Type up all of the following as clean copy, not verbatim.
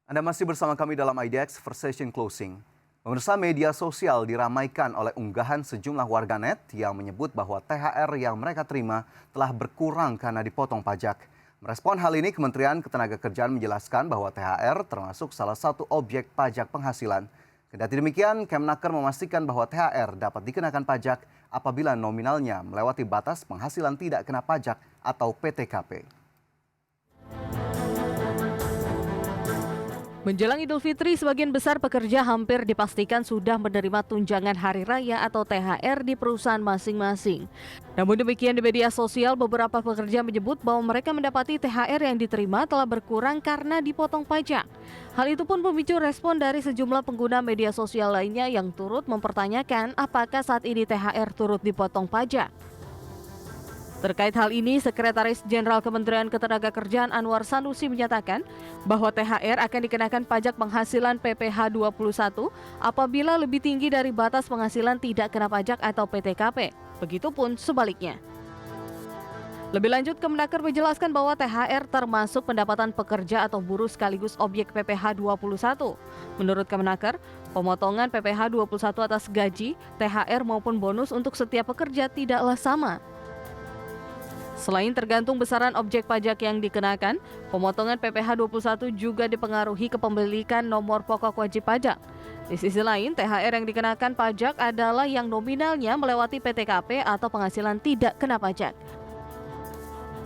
Anda masih bersama kami dalam IDX Versation Closing. Pemirsa, media sosial diramaikan oleh unggahan sejumlah warganet yang menyebut bahwa THR yang mereka terima telah berkurang karena dipotong pajak. Merespon hal ini, Kementerian Ketenagakerjaan menjelaskan bahwa THR termasuk salah satu objek pajak penghasilan. Kendati demikian, Kemenaker memastikan bahwa THR dapat dikenakan pajak apabila nominalnya melewati batas penghasilan tidak kena pajak atau PTKP. Menjelang Idul Fitri, sebagian besar pekerja hampir dipastikan sudah menerima tunjangan hari raya atau THR di perusahaan masing-masing. Namun demikian, di media sosial beberapa pekerja menyebut bahwa mereka mendapati THR yang diterima telah berkurang karena dipotong pajak. Hal itu pun memicu respon dari sejumlah pengguna media sosial lainnya yang turut mempertanyakan apakah saat ini THR turut dipotong pajak. Terkait hal ini, Sekretaris Jenderal Kementerian Ketenagakerjaan Anwar Sanusi menyatakan bahwa THR akan dikenakan pajak penghasilan PPh 21 apabila lebih tinggi dari batas penghasilan tidak kena pajak atau PTKP. Begitupun sebaliknya. Lebih lanjut, Kemenaker menjelaskan bahwa THR termasuk pendapatan pekerja atau buruh sekaligus objek PPh 21. Menurut Kemenaker, pemotongan PPh 21 atas gaji, THR maupun bonus untuk setiap pekerja tidaklah sama. Selain tergantung besaran objek pajak yang dikenakan, pemotongan PPh 21 juga dipengaruhi kepemilikan nomor pokok wajib pajak. Di sisi lain, THR yang dikenakan pajak adalah yang nominalnya melewati PTKP atau penghasilan tidak kena pajak.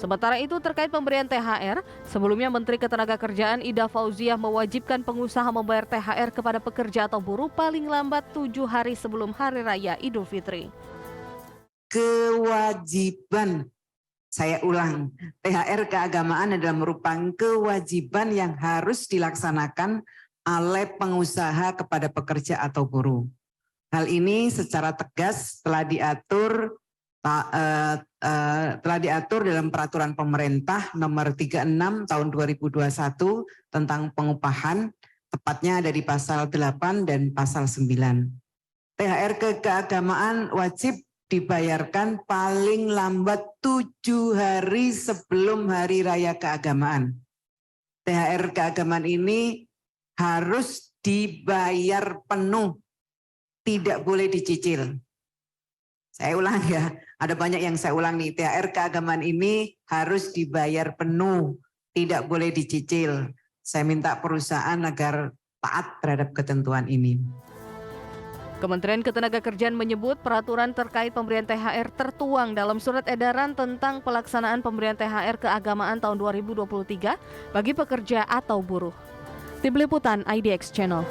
Sementara itu, terkait pemberian THR, sebelumnya Menteri Ketenagakerjaan Ida Fauziah mewajibkan pengusaha membayar THR kepada pekerja atau buruh paling lambat 7 hari sebelum Hari Raya Idul Fitri. Kewajiban, saya ulang, THR keagamaan adalah merupakan kewajiban yang harus dilaksanakan oleh pengusaha kepada pekerja atau buruh. Hal ini secara tegas telah diatur dalam peraturan pemerintah nomor 36 tahun 2021 tentang pengupahan, tepatnya ada di pasal 8 dan pasal 9. THR keagamaan wajib dibayarkan paling lambat 7 hari sebelum Hari Raya Keagamaan. THR keagamaan ini harus dibayar penuh, tidak boleh dicicil. Saya ulang ya, ada banyak yang saya ulang nih. THR keagamaan ini harus dibayar penuh, tidak boleh dicicil. Saya minta perusahaan agar taat terhadap ketentuan ini. Kementerian Ketenagakerjaan menyebut peraturan terkait pemberian THR tertuang dalam surat edaran tentang pelaksanaan pemberian THR keagamaan tahun 2023 bagi pekerja atau buruh. Tim Liputan IDX Channel.